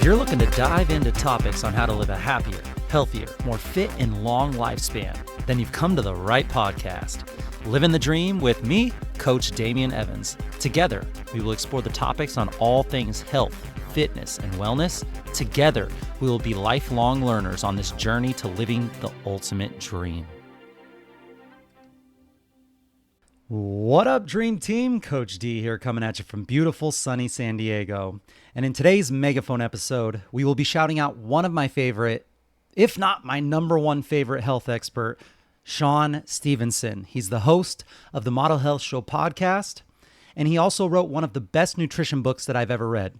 you're looking to dive into topics on how to live a happier, healthier, more fit, and long lifespan, then you've come to the right podcast. Livin the Dream with me, Coach Damian Evans. Together, we will explore the topics on all things health, fitness, and wellness. Together, we will be lifelong learners on this journey to living the ultimate dream. What up, Dream Team? Coach D here, coming at you from beautiful, sunny San Diego. And in today's MEGAphone episode, we will be shouting out one of my favorite, if not my number one favorite health expert, Shawn Stevenson. He's the host of the Model Health Show podcast, and he also wrote one of the best nutrition books that I've ever read.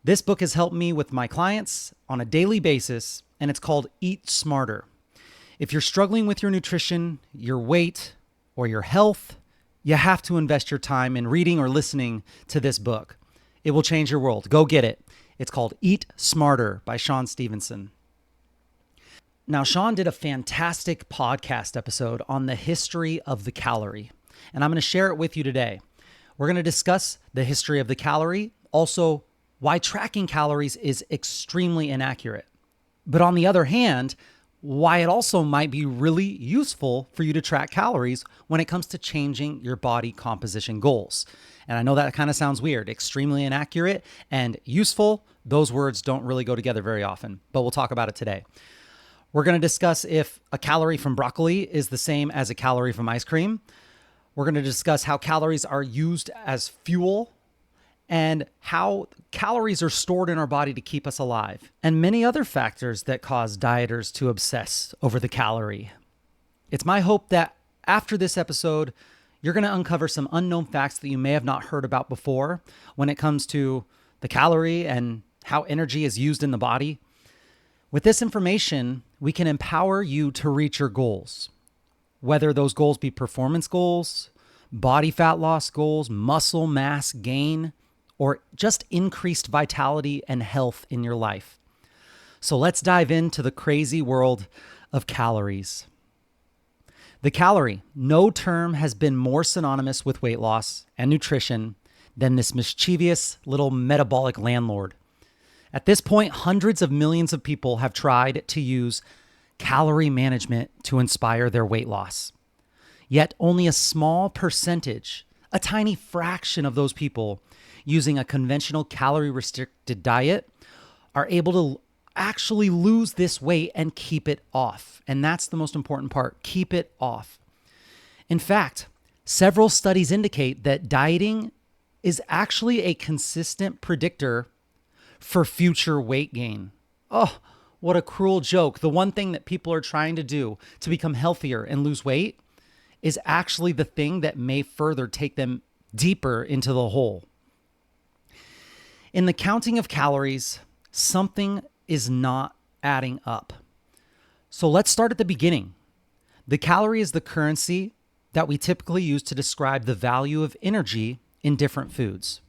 This book has helped me with my clients on a daily basis, and it's called Eat Smarter. If you're struggling with your nutrition, your weight, or your health, you have to invest your time in reading or listening to this book. It will change your world. Go get it. It's called Eat Smarter by Shawn Stevenson. Now, Shawn did a fantastic podcast episode on the history of the calorie, and I'm going to share it with you today. We're going to discuss the history of the calorie, also why tracking calories is extremely inaccurate. But on the other hand, why it also might be really useful for you to track calories when it comes to changing your body composition goals. And I know that kind of sounds weird, extremely inaccurate and useful. Those words don't really go together very often, but we'll talk about it today. We're going to discuss if a calorie from broccoli is the same as a calorie from ice cream. We're going to discuss how calories are used as fuel and how calories are stored in our body to keep us alive, and many other factors that cause dieters to obsess over the calorie. It's my hope that after this episode, you're going to uncover some unknown facts that you may have not heard about before when it comes to the calorie and how energy is used in the body. With this information, we can empower you to reach your goals, whether those goals be performance goals, body fat loss goals, muscle mass gain, or just increased vitality and health in your life. So let's dive into the crazy world of calories. The calorie, no term has been more synonymous with weight loss and nutrition than this mischievous little metabolic landlord. At this point, hundreds of millions of people have tried to use calorie management to inspire their weight loss. Yet only a small percentage, a tiny fraction of those people using a conventional calorie-restricted diet are able to actually lose this weight and keep it off. And that's the most important part, keep it off. In fact, several studies indicate that dieting is actually a consistent predictor for future weight gain. Oh, what a cruel joke. The one thing that people are trying to do to become healthier and lose weight is actually the thing that may further take them deeper into the hole. In the counting of calories, something is not adding up. So let's start at the beginning. The calorie is the currency that we typically use to describe the value of energy in different foods.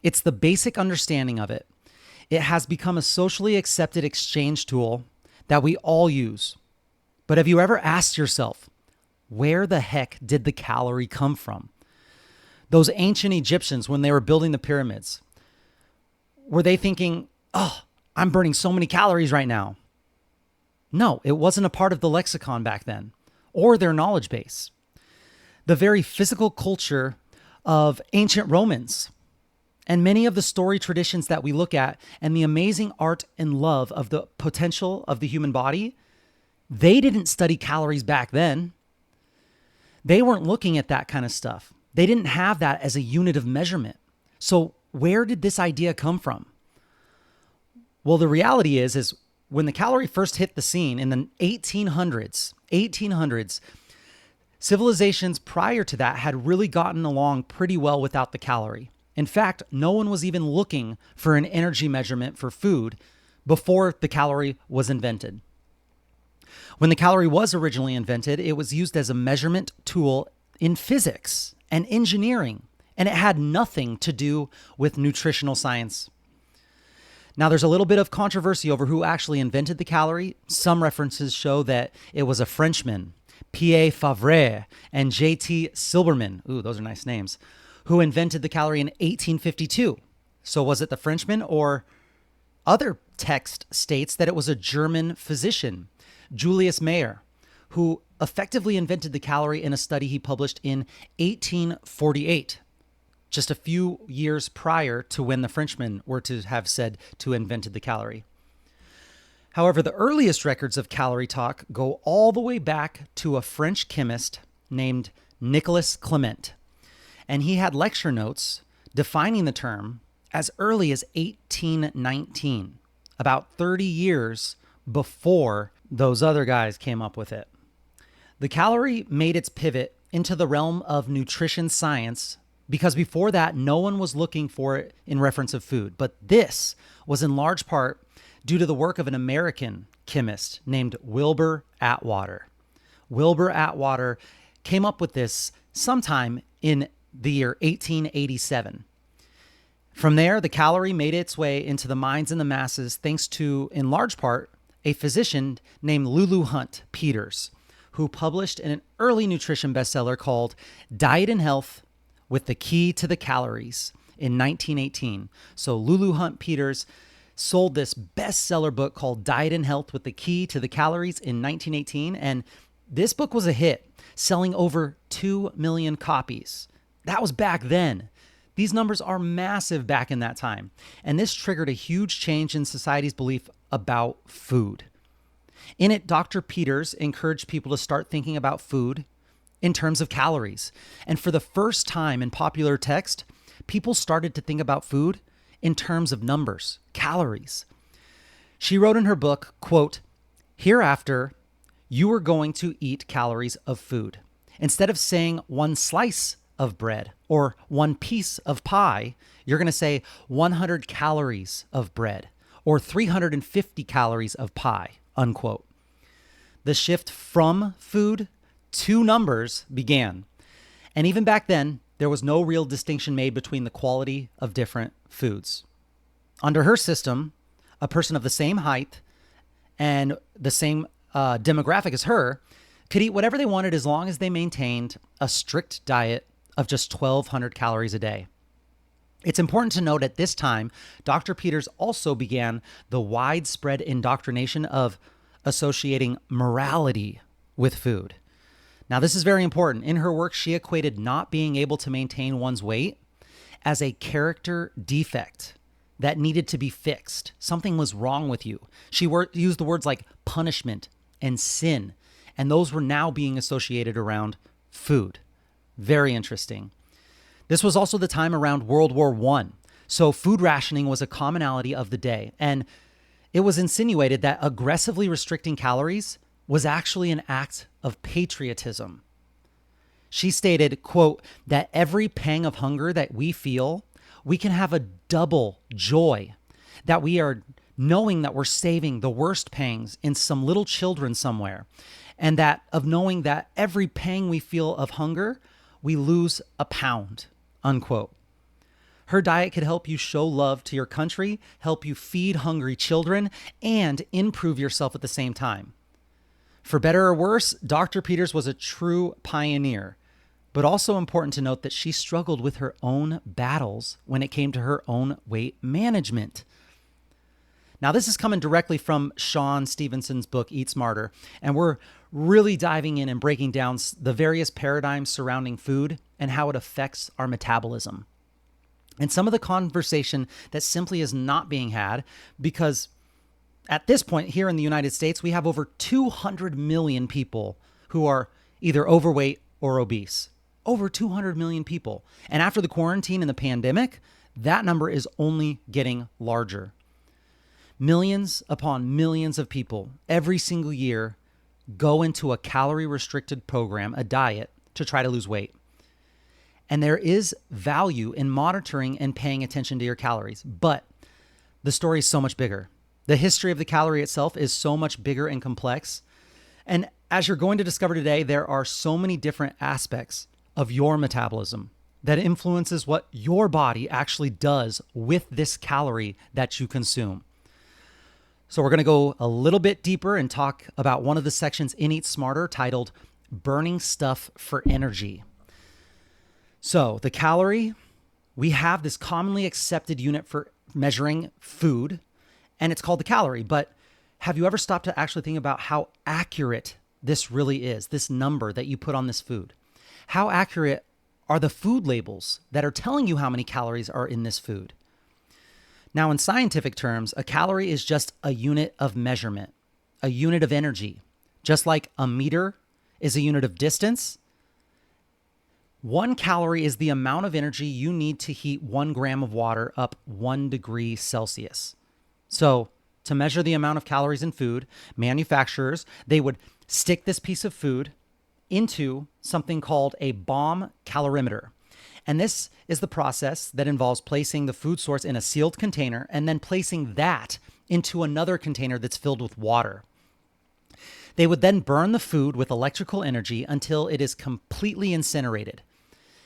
It's the basic understanding of it. It has become a socially accepted exchange tool that we all use. But have you ever asked yourself, where the heck did the calorie come from? Those ancient Egyptians, when they were building the pyramids, were they thinking, oh, I'm burning so many calories right now? No, it wasn't a part of the lexicon back then or their knowledge base. The very physical culture of ancient Romans and many of the story traditions that we look at and the amazing art and love of the potential of the human body, they didn't study calories back then. They weren't looking at that kind of stuff. They didn't have that as a unit of measurement. So where did this idea come from? Well, the reality is when the calorie first hit the scene in the 1800s, civilizations prior to that had really gotten along pretty well without the calorie. In fact, no one was even looking for an energy measurement for food before the calorie was invented. When the calorie was originally invented, it was used as a measurement tool in physics and engineering, and it had nothing to do with nutritional science. Now, there's a little bit of controversy over who actually invented the calorie. Some references show that it was a Frenchman, Pierre Favre, and J.T. Silberman. Ooh, those are nice names. Who invented the calorie in 1852. So was it the Frenchman or other text states that it was a German physician, Julius Mayer, who effectively invented the calorie in a study he published in 1848, just a few years prior to when the Frenchmen were to have said to invented the calorie. However, the earliest records of calorie talk go all the way back to a French chemist named Nicolas Clement, and he had lecture notes defining the term as early as 1819, about 30 years before those other guys came up with it. The calorie made its pivot into the realm of nutrition science because before that, no one was looking for it in reference of food. But this was in large part due to the work of an American chemist named Wilbur Atwater. Wilbur Atwater came up with this sometime in the year 1887. From there, the calorie made its way into the minds and the masses thanks to, in large part, a physician named Lulu Hunt Peters, who published an early nutrition bestseller called Diet and Health with the Key to the Calories in 1918. So Lulu Hunt Peters sold this bestseller book called Diet and Health with the Key to the Calories in 1918, and this book was a hit, selling over 2 million copies. That was back then. These numbers are massive back in that time, and this triggered a huge change in society's belief about food. In it, Dr. Peters encouraged people to start thinking about food in terms of calories. And for the first time in popular text, people started to think about food in terms of numbers, calories. She wrote in her book, quote, "Hereafter, you are going to eat calories of food. Instead of saying one slice of bread or one piece of pie, you're going to say 100 calories of bread or 350 calories of pie," unquote. The shift from food to numbers began. And even back then, there was no real distinction made between the quality of different foods. Under her system, a person of the same height and the same demographic as her could eat whatever they wanted as long as they maintained a strict diet of just 1,200 calories a day. It's important to note at this time, Dr. Peters also began the widespread indoctrination of associating morality with food. Now, this is very important. In her work, she equated not being able to maintain one's weight as a character defect that needed to be fixed. Something was wrong with you. She used the words like punishment and sin, and those were now being associated around food. Very interesting. This was also the time around World War I, so food rationing was a commonality of the day, and it was insinuated that aggressively restricting calories was actually an act of patriotism. She stated, quote, that every pang of hunger that we feel, we can have a double joy, that we are knowing that we're saving the worst pangs in some little children somewhere, and that of knowing that every pang we feel of hunger, we lose a pound, unquote. Her diet could help you show love to your country, help you feed hungry children, and improve yourself at the same time. For better or worse, Dr. Peters was a true pioneer, but also important to note that she struggled with her own battles when it came to her own weight management. Now, this is coming directly from Shawn Stevenson's book, Eat Smarter, and we're really diving in and breaking down the various paradigms surrounding food and how it affects our metabolism. And some of the conversation that simply is not being had because at this point here in the United States, we have over 200 million people who are either overweight or obese. Over 200 million people. And after the quarantine and the pandemic, that number is only getting larger. Millions upon millions of people every single year go into a calorie-restricted program, a diet, to try to lose weight. And there is value in monitoring and paying attention to your calories, but the story is so much bigger. The history of the calorie itself is so much bigger and complex. And as you're going to discover today, there are so many different aspects of your metabolism that influences what your body actually does with this calorie that you consume. So we're going to go a little bit deeper and talk about one of the sections in Eat Smarter titled Burning Stuff for Energy. So the calorie, we have this commonly accepted unit for measuring food, and it's called the calorie. But have you ever stopped to actually think about how accurate this really is, this number that you put on this food? How accurate are the food labels that are telling you how many calories are in this food? Now, in scientific terms, a calorie is just a unit of measurement, a unit of energy. Just like a meter is a unit of distance, 1 calorie is the amount of energy you need to heat 1 gram of water up 1 degree Celsius. So to measure the amount of calories in food, manufacturers, they would stick this piece of food into something called a bomb calorimeter. And this is the process that involves placing the food source in a sealed container and then placing that into another container that's filled with water. They would then burn the food with electrical energy until it is completely incinerated.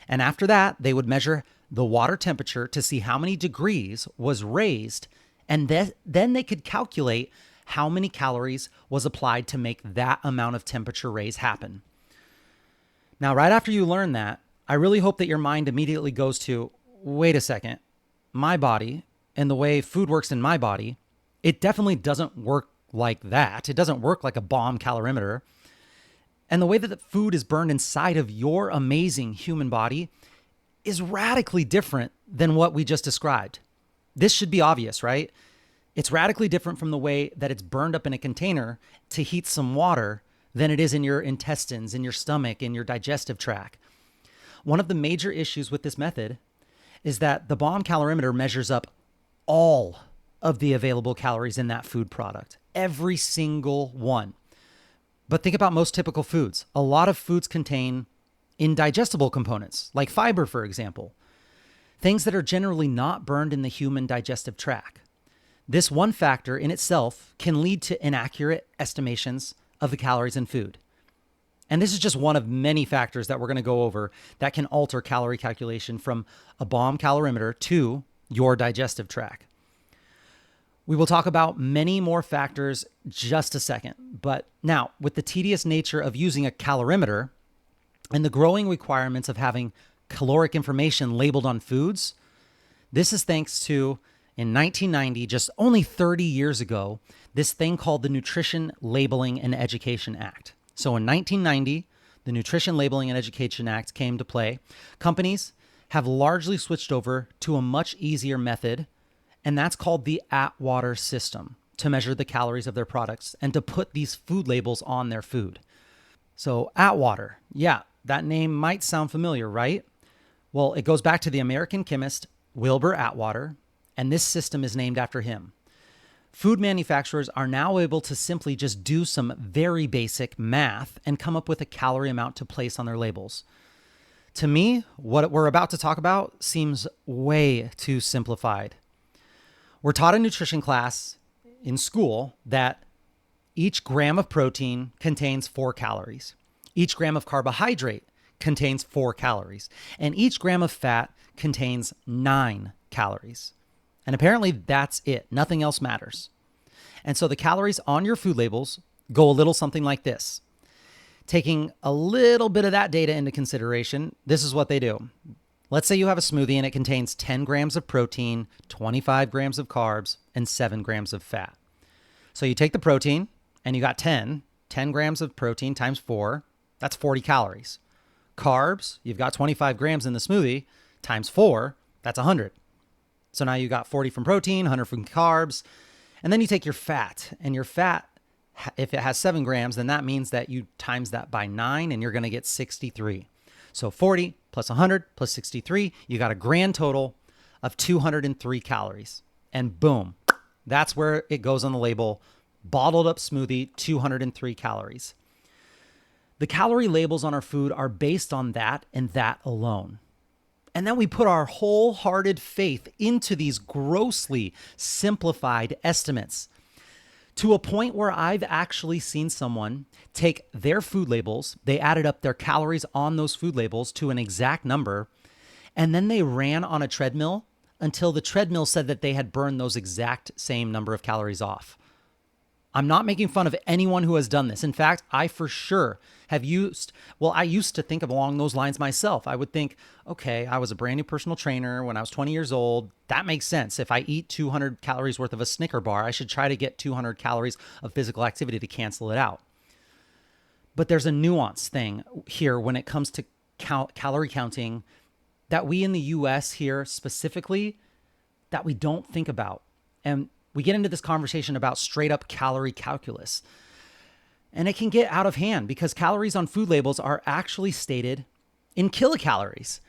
And after that, they would measure the water temperature to see how many degrees was raised, and then they could calculate how many calories was applied to make that amount of temperature raise happen. Now, right after you learn that, I really hope that your mind immediately goes to, wait a second, my body and the way food works in my body, it definitely doesn't work like that. It doesn't work like a bomb calorimeter. And the way that the food is burned inside of your amazing human body is radically different than what we just described. This should be obvious, right? It's radically different from the way that it's burned up in a container to heat some water than it is in your intestines, in your stomach, in your digestive tract. One of the major issues with this method is that the bomb calorimeter measures up all of the available calories in that food product, every single one. But think about most typical foods. A lot of foods contain indigestible components, like fiber, for example, things that are generally not burned in the human digestive tract. This one factor in itself can lead to inaccurate estimations of the calories in food. And this is just one of many factors that we're going to go over that can alter calorie calculation from a bomb calorimeter to your digestive tract. We will talk about many more factors just a second. But now, with the tedious nature of using a calorimeter and the growing requirements of having caloric information labeled on foods, this is thanks to, in 1990, just only 30 years ago, this thing called the Nutrition Labeling and Education Act. So in 1990, the Nutrition Labeling and Education Act came to play. Companies have largely switched over to a much easier method, and that's called the Atwater system, to measure the calories of their products and to put these food labels on their food. So Atwater, yeah, that name might sound familiar, right? Well, it goes back to the American chemist Wilbur Atwater, and this system is named after him. Food manufacturers are now able to simply just do some very basic math and come up with a calorie amount to place on their labels. To me, what we're about to talk about seems way too simplified. We're taught in nutrition class in school that each gram of protein contains 4 calories. Each gram of carbohydrate contains 4 calories. And each gram of fat contains 9 calories. And apparently that's it. Nothing else matters. And so the calories on your food labels go a little something like this. Taking a little bit of that data into consideration, this is what they do. Let's say you have a smoothie and it contains 10 grams of protein, 25 grams of carbs, and 7 grams of fat. So you take the protein and you got 10 grams of protein times 4, that's 40 calories. Carbs, you've got 25 grams in the smoothie times 4, that's 100. So now you got 40 from protein, 100 from carbs, and then you take your fat, and your fat, if it has 7 grams, then that means that you times that by 9 and you're going to get 63. So 40 plus 100 plus 63, you got a grand total of 203 calories. And boom, that's where it goes on the label, bottled up smoothie, 203 calories. The calorie labels on our food are based on that and that alone. And then we put our wholehearted faith into these grossly simplified estimates to a point where I've actually seen someone take their food labels, they added up their calories on those food labels to an exact number, and then they ran on a treadmill until the treadmill said that they had burned those exact same number of calories off. I'm not making fun of anyone who has done this. In fact, I for sure have I used to think along those lines myself. I would think, okay, I was a brand new personal trainer when I was 20 years old. That makes sense. If I eat 200 calories worth of a Snicker bar, I should try to get 200 calories of physical activity to cancel it out. But there's a nuance thing here when it comes to calorie counting that we in the US here specifically, that we don't think about. And we get into this conversation about straight up calorie calculus. And it can get out of hand because calories on food labels are actually stated in kilocalories.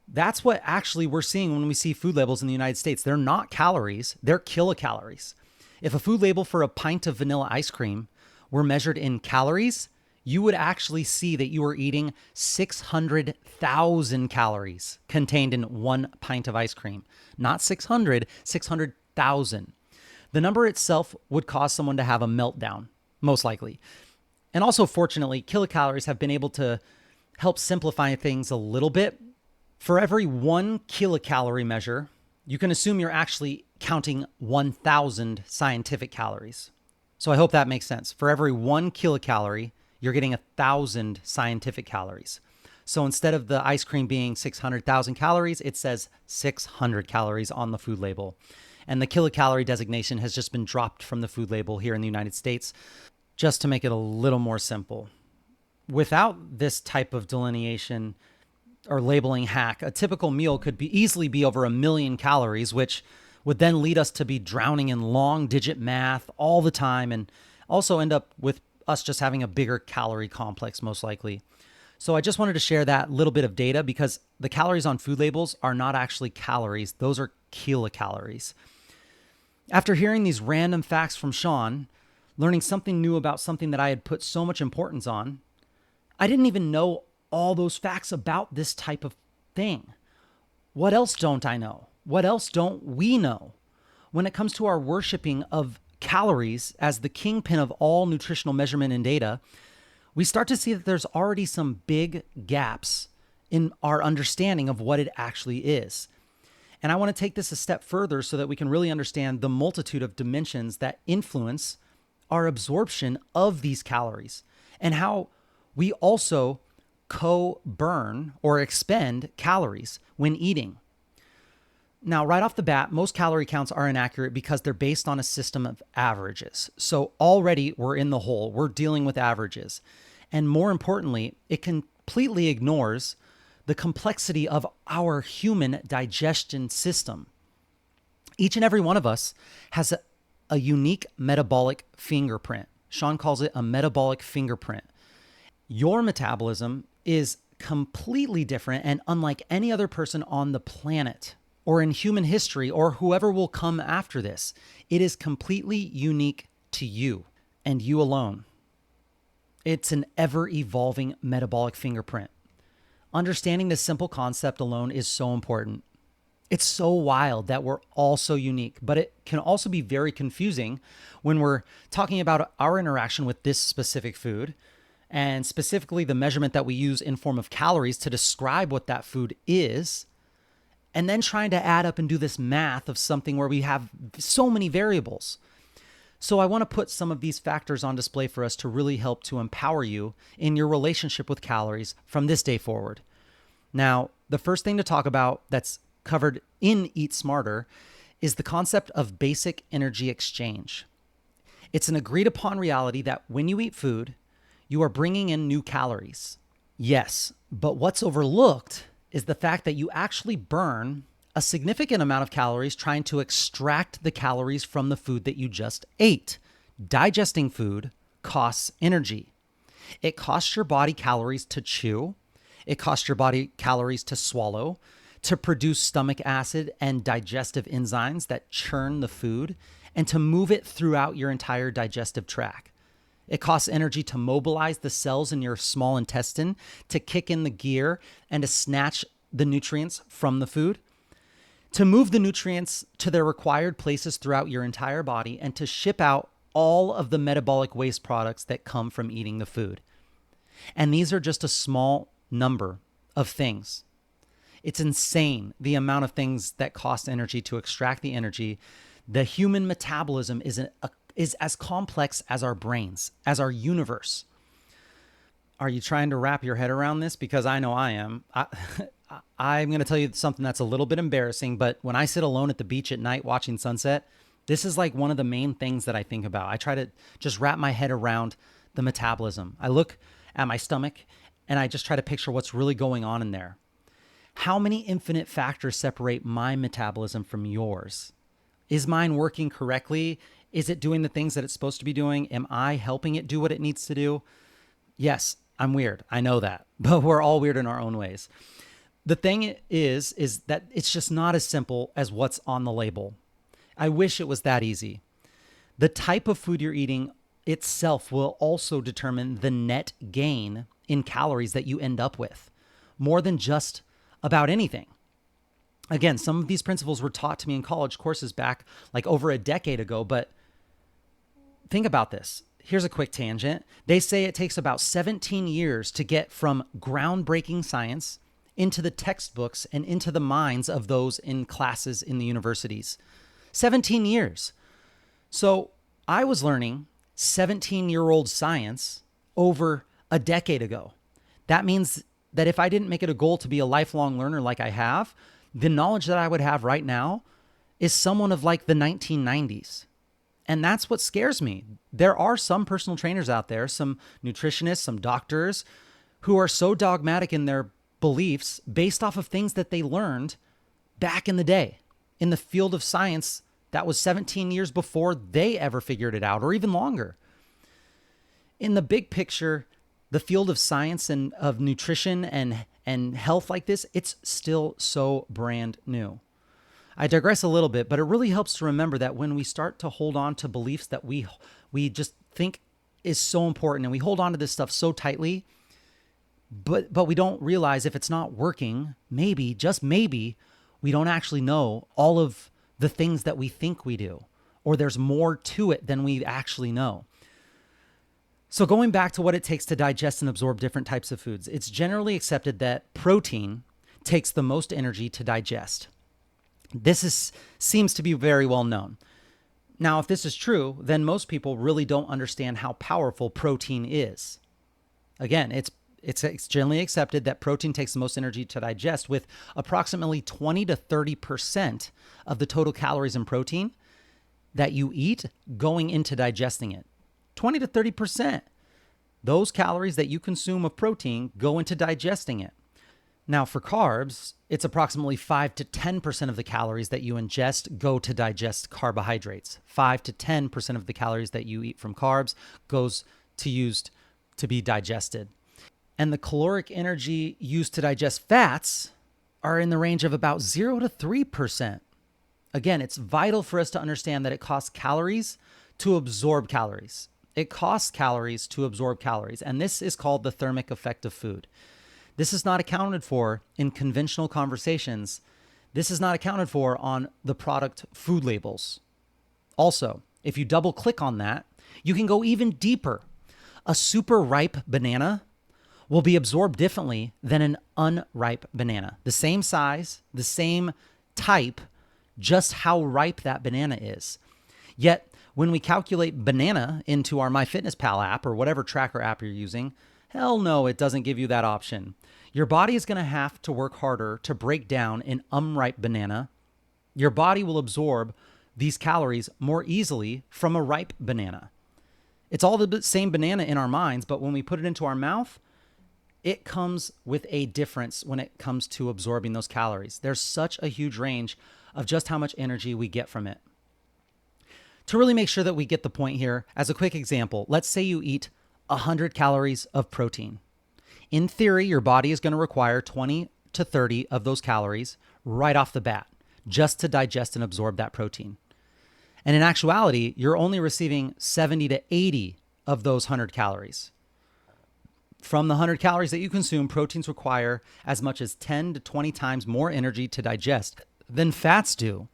That's what actually we're seeing when we see food labels in the United States. They're not calories, they're kilocalories. If a food label for a pint of vanilla ice cream were measured in calories, you would actually see that you are eating 600,000 calories contained in one pint of ice cream. Not 600, 600,000. The number itself would cause someone to have a meltdown, most likely. And also, fortunately, kilocalories have been able to help simplify things a little bit. For every 1 kilocalorie measure, you can assume you're actually counting 1,000 scientific calories. So I hope that makes sense. For every 1 kilocalorie, you're getting 1,000 scientific calories. So instead of the ice cream being 600,000 calories, it says 600 calories on the food label. And the kilocalorie designation has just been dropped from the food label here in the United States, just to make it a little more simple. Without this type of delineation or labeling hack, a typical meal could easily be over 1 million calories, which would then lead us to be drowning in long digit math all the time and also end up with us just having a bigger calorie complex, most likely. So I just wanted to share that little bit of data because the calories on food labels are not actually calories. Those are kilocalories. After hearing these random facts from Shawn, learning something new about something that I had put so much importance on, I didn't even know all those facts about this type of thing. What else don't I know? What else don't we know? When it comes to our worshiping of calories as the kingpin of all nutritional measurement and data, we start to see that there's already some big gaps in our understanding of what it actually is. And I want to take this a step further so that we can really understand the multitude of dimensions that influence our absorption of these calories and how we also co-burn or expend calories when eating. Now, right off the bat, most calorie counts are inaccurate because they're based on a system of averages. So already we're in the hole. We're dealing with averages. And more importantly, it completely ignores the complexity of our human digestion system. Each and every one of us has a unique metabolic fingerprint. Shawn calls it a metabolic fingerprint. Your metabolism is completely different and unlike any other person on the planet or in human history or whoever will come after this. It is completely unique to you and you alone. It's an ever-evolving metabolic fingerprint. Understanding this simple concept alone is so important. It's so wild that we're all so unique, but it can also be very confusing when we're talking about our interaction with this specific food and specifically the measurement that we use in form of calories to describe what that food is, and then trying to add up and do this math of something where we have so many variables. So I want to put some of these factors on display for us to really help to empower you in your relationship with calories from this day forward. Now, the first thing to talk about that's covered in Eat Smarter is the concept of basic energy exchange. It's an agreed upon reality that when you eat food, you are bringing in new calories. Yes, but what's overlooked is the fact that you actually burn a significant amount of calories trying to extract the calories from the food that you just ate. Digesting food costs energy. It costs your body calories to chew. It costs your body calories to swallow, to produce stomach acid and digestive enzymes that churn the food, and to move it throughout your entire digestive tract. It costs energy to mobilize the cells in your small intestine, to kick in the gear and to snatch the nutrients from the food, to move the nutrients to their required places throughout your entire body, and to ship out all of the metabolic waste products that come from eating the food. And these are just a small number of things. It's insane the amount of things that cost energy to extract the energy. The human metabolism is is as complex as our brains, as our universe. Are you trying to wrap your head around this? Because I know I am. I'm going to tell you something that's a little bit embarrassing, but when I sit alone at the beach at night watching sunset, this is like one of the main things that I think about. I try to just wrap my head around the metabolism. I look at my stomach and I just try to picture what's really going on in there. How many infinite factors separate my metabolism from yours? Is mine working correctly? Is it doing the things that it's supposed to be doing? Am I helping it do what it needs to do? Yes, I'm weird. I know that, but we're all weird in our own ways. The thing is that it's just not as simple as what's on the label. I wish it was that easy. The type of food you're eating itself will also determine the net gain in calories that you end up with, more than just about anything. Again, some of these principles were taught to me in college courses back like over a decade ago, but think about this. Here's a quick tangent. They say it takes about 17 years to get from groundbreaking science into the textbooks and into the minds of those in classes in the universities. 17 years. So I was learning 17-year-old science over a decade ago. That means that if I didn't make it a goal to be a lifelong learner like I have, the knowledge that I would have right now is someone of like the 1990s. And that's what scares me. There are some personal trainers out there, some nutritionists, some doctors who are so dogmatic in their beliefs based off of things that they learned back in the day in the field of science that was 17 years before they ever figured it out, or even longer. In the big picture, the field of science and of nutrition and health like this, it's still so brand new. I digress a little bit, but it really helps to remember that when we start to hold on to beliefs that we just think is so important, and we hold on to this stuff so tightly, but we don't realize if it's not working, maybe, just maybe, we don't actually know all of the things that we think we do, or there's more to it than we actually know. So going back to what it takes to digest and absorb different types of foods, it's generally accepted that protein takes the most energy to digest. Seems to be very well known. Now, if this is true, then most people really don't understand how powerful protein is. Again, it's generally accepted that protein takes the most energy to digest, with approximately 20 to 30% of the total calories in protein that you eat going into digesting it. 20 to 30%. Those calories that you consume of protein go into digesting it. Now, for carbs, it's approximately 5 to 10% of the calories that you ingest go to digest carbohydrates. 5 to 10% of the calories that you eat from carbs goes to used to be digested. And the caloric energy used to digest fats are in the range of about 0 to 3%. Again, it's vital for us to understand that it costs calories to absorb calories. It costs calories to absorb calories, and this is called the thermic effect of food. This is not accounted for in conventional conversations. This is not accounted for on the product food labels. Also, if you double click on that, you can go even deeper. A super ripe banana will be absorbed differently than an unripe banana. The same size, the same type, just how ripe that banana is. Yet, when we calculate banana into our MyFitnessPal app or whatever tracker app you're using, hell no, it doesn't give you that option. Your body is going to have to work harder to break down an unripe banana. Your body will absorb these calories more easily from a ripe banana. It's all the same banana in our minds, but when we put it into our mouth, it comes with a difference when it comes to absorbing those calories. There's such a huge range of just how much energy we get from it. To really make sure that we get the point here, as a quick example, let's say you eat 100 calories of protein. In theory, your body is going to require 20 to 30 of those calories right off the bat, just to digest and absorb that protein. And in actuality, you're only receiving 70 to 80 of those 100 calories. From the 100 calories that you consume, proteins require as much as 10 to 20 times more energy to digest than fats do,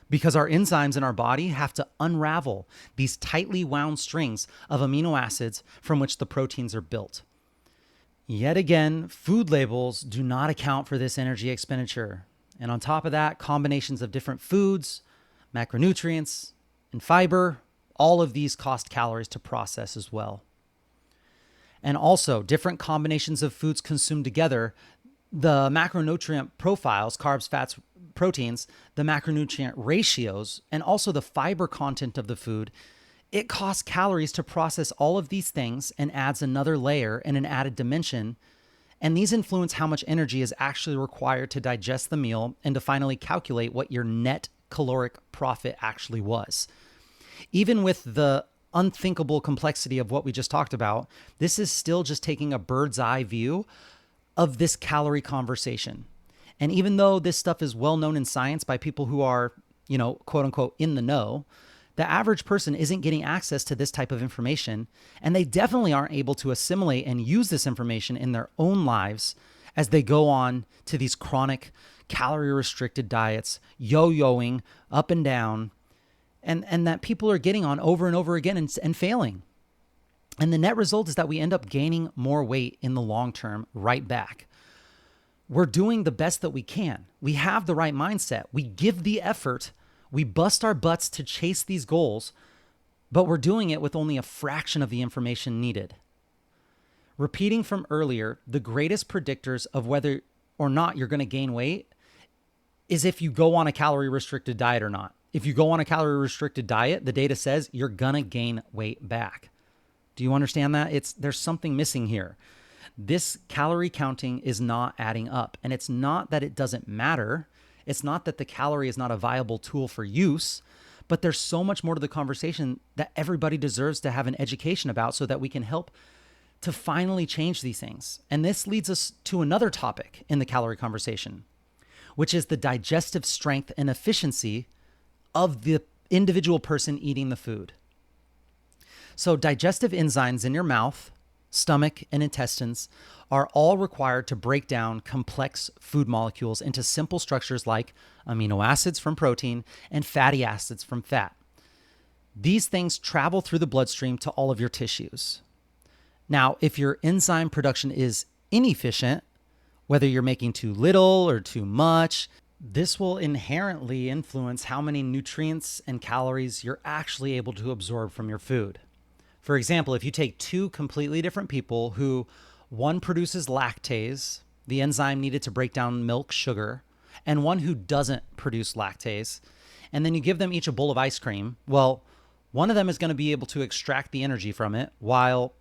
because our enzymes in our body have to unravel these tightly wound strings of amino acids from which the proteins are built. Yet again, food labels do not account for this energy expenditure. And on top of that, combinations of different foods, macronutrients, and fiber, all of these cost calories to process as well. And also, different combinations of foods consumed together, the macronutrient profiles, carbs, fats, proteins, the macronutrient ratios, and also the fiber content of the food, it costs calories to process all of these things and adds another layer and an added dimension. And these influence how much energy is actually required to digest the meal and to finally calculate what your net caloric profit actually was. Even with the unthinkable complexity of what we just talked about, this is still just taking a bird's eye view of this calorie conversation. And even though this stuff is well known in science by people who are, quote unquote, in the know, the average person isn't getting access to this type of information, and they definitely aren't able to assimilate and use this information in their own lives as they go on to these chronic calorie-restricted diets, yo-yoing up and down, and that people are getting on over and over again and failing. And the net result is that we end up gaining more weight in the long term right back. We're doing the best that we can. We have the right mindset. We give the effort. We bust our butts to chase these goals, but we're doing it with only a fraction of the information needed. Repeating from earlier, the greatest predictors of whether or not you're going to gain weight is if you go on a calorie-restricted diet or not. If you go on a calorie-restricted diet, the data says you're going to gain weight back. Do you understand that? There's something missing here. This calorie counting is not adding up. And it's not that it doesn't matter. It's not that the calorie is not a viable tool for use, but there's so much more to the conversation that everybody deserves to have an education about so that we can help to finally change these things. And this leads us to another topic in the calorie conversation, which is the digestive strength and efficiency of the individual person eating the food. So digestive enzymes in your mouth, stomach, and intestines are all required to break down complex food molecules into simple structures like amino acids from protein and fatty acids from fat. These things travel through the bloodstream to all of your tissues. Now, if your enzyme production is inefficient, whether you're making too little or too much, this will inherently influence how many nutrients and calories you're actually able to absorb from your food. For example, if you take two completely different people who one produces lactase, the enzyme needed to break down milk sugar, and one who doesn't produce lactase, and then you give them each a bowl of ice cream, well, one of them is going to be able to extract the energy from it, while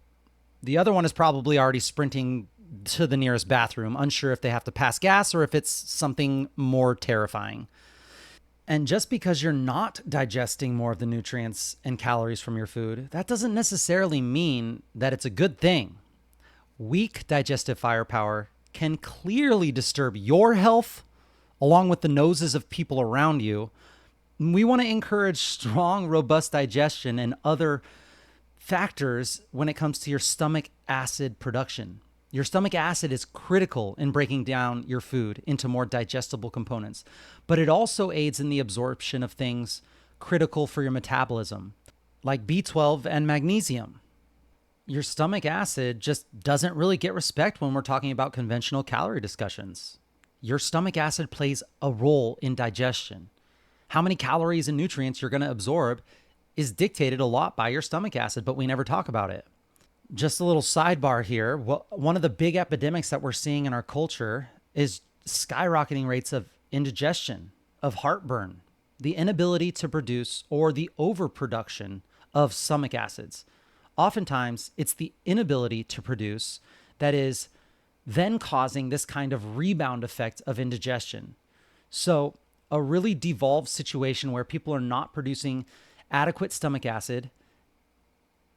the other one is probably already sprinting to the nearest bathroom, unsure if they have to pass gas or if it's something more terrifying. And just because you're not digesting more of the nutrients and calories from your food, that doesn't necessarily mean that it's a good thing. Weak digestive firepower can clearly disturb your health along with the noses of people around you. We want to encourage strong, robust digestion and other factors when it comes to your stomach acid production. Your stomach acid is critical in breaking down your food into more digestible components, but it also aids in the absorption of things critical for your metabolism, like B12 and magnesium. Your stomach acid just doesn't really get respect when we're talking about conventional calorie discussions. Your stomach acid plays a role in digestion. How many calories and nutrients you're going to absorb is dictated a lot by your stomach acid, but we never talk about it. Just a little sidebar here. One of the big epidemics that we're seeing in our culture is skyrocketing rates of indigestion, of heartburn, the inability to produce or the overproduction of stomach acids. Oftentimes, it's the inability to produce that is then causing this kind of rebound effect of indigestion. So a really devolved situation where people are not producing adequate stomach acid,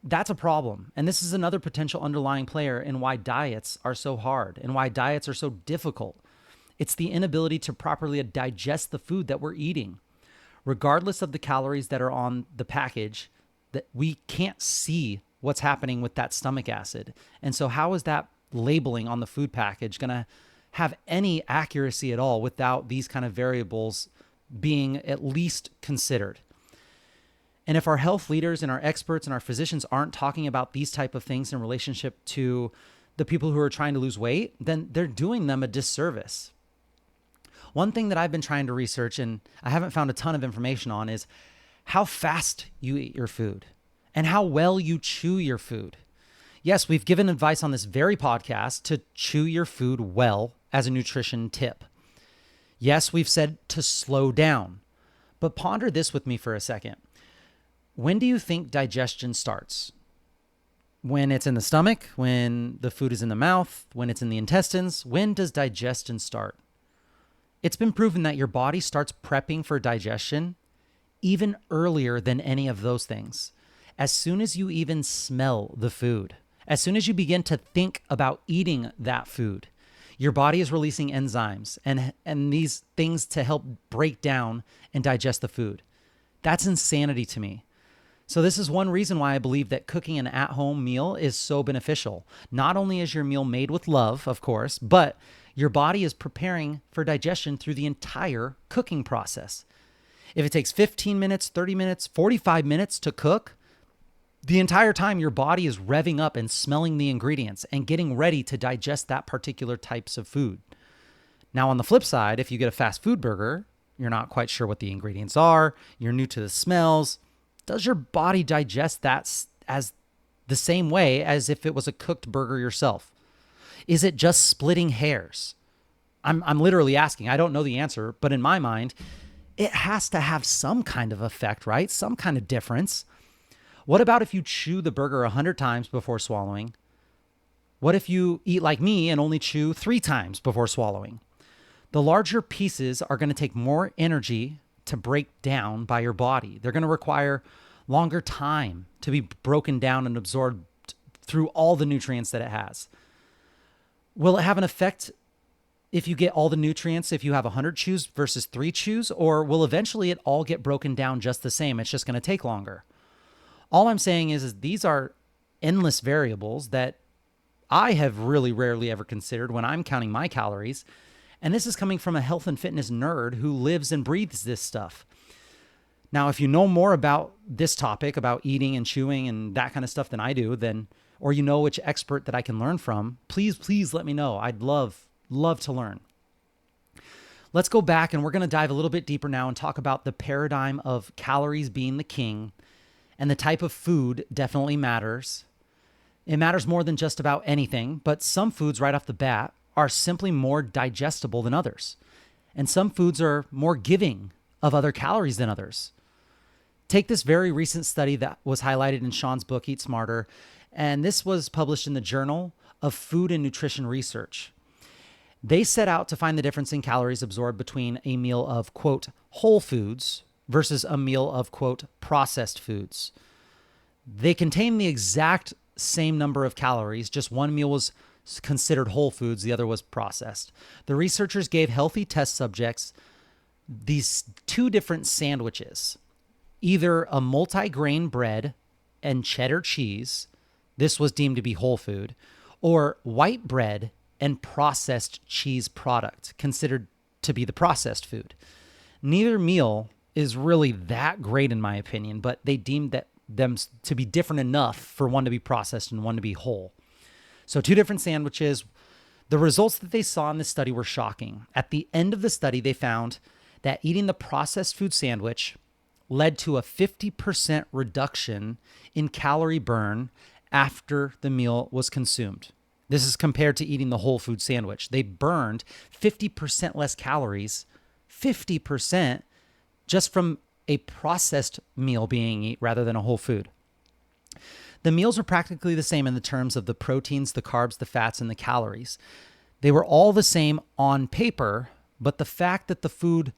that's a problem. And this is another potential underlying player in why diets are so hard and why diets are so difficult. It's the inability to properly digest the food that we're eating. Regardless of the calories that are on the package, that we can't see what's happening with that stomach acid. And so how is that labeling on the food package going to have any accuracy at all without these kind of variables being at least considered? And if our health leaders and our experts and our physicians aren't talking about these type of things in relationship to the people who are trying to lose weight, then they're doing them a disservice. One thing that I've been trying to research, and I haven't found a ton of information on, is how fast you eat your food, and how well you chew your food. Yes, we've given advice on this very podcast to chew your food well as a nutrition tip. Yes, we've said to slow down, but ponder this with me for a second. When do you think digestion starts? When it's in the stomach, when the food is in the mouth, when it's in the intestines? When does digestion start? It's been proven that your body starts prepping for digestion even earlier than any of those things. As soon as you even smell the food, as soon as you begin to think about eating that food, your body is releasing enzymes and these things to help break down and digest the food. That's insanity to me. So this is one reason why I believe that cooking an at-home meal is so beneficial. Not only is your meal made with love, of course, but your body is preparing for digestion through the entire cooking process. If it takes 15 minutes, 30 minutes, 45 minutes to cook, the entire time your body is revving up and smelling the ingredients and getting ready to digest that particular types of food. Now, on the flip side, if you get a fast food burger, you're not quite sure what the ingredients are, you're new to the smells. Does your body digest that as the same way as if it was a cooked burger yourself? Is it just splitting hairs? I'm literally asking. I don't know the answer, but in my mind, it has to have some kind of effect, right? Some kind of difference. What about if you chew the burger 100 times before swallowing? What if you eat like me and only chew 3 times before swallowing? The larger pieces are going to take more energy to break down by your body. They're going to require longer time to be broken down and absorbed through all the nutrients that it has. Will it have an effect if you get all the nutrients if you have 100 chews versus 3 chews, or will eventually it all get broken down just the same? It's just going to take longer. All I'm saying is these are endless variables that I have really rarely ever considered when I'm counting my calories. And this is coming from a health and fitness nerd who lives and breathes this stuff. Now, if you know more about this topic, about eating and chewing and that kind of stuff than I do, then, or you know which expert that I can learn from, please let me know. I'd love to learn. Let's go back and we're going to dive a little bit deeper now and talk about the paradigm of calories being the king, and the type of food definitely matters. It matters more than just about anything, but some foods right off the bat are simply more digestible than others. And some foods are more giving of other calories than others. Take this very recent study that was highlighted in Shawn's book, Eat Smarter, and this was published in the Journal of Food and Nutrition Research. They set out to find the difference in calories absorbed between a meal of, quote, whole foods versus a meal of, quote, processed foods. They contain the exact same number of calories, just one meal was considered whole foods, the other was processed. The researchers gave healthy test subjects these 2 different sandwiches, either a multi-grain bread and cheddar cheese, this was deemed to be whole food, or white bread and processed cheese product, considered to be the processed food. Neither meal is really that great in my opinion, but they deemed them to be different enough for one to be processed and one to be whole. So 2 different sandwiches. The results that they saw in this study were shocking. At the end of the study, they found that eating the processed food sandwich led to a 50% reduction in calorie burn after the meal was consumed. This is compared to eating the whole food sandwich. They burned 50% less calories, 50%, just from a processed meal being eaten rather than a whole food. The meals were practically the same in the terms of the proteins, the carbs, the fats, and the calories. They were all the same on paper, but the fact that the food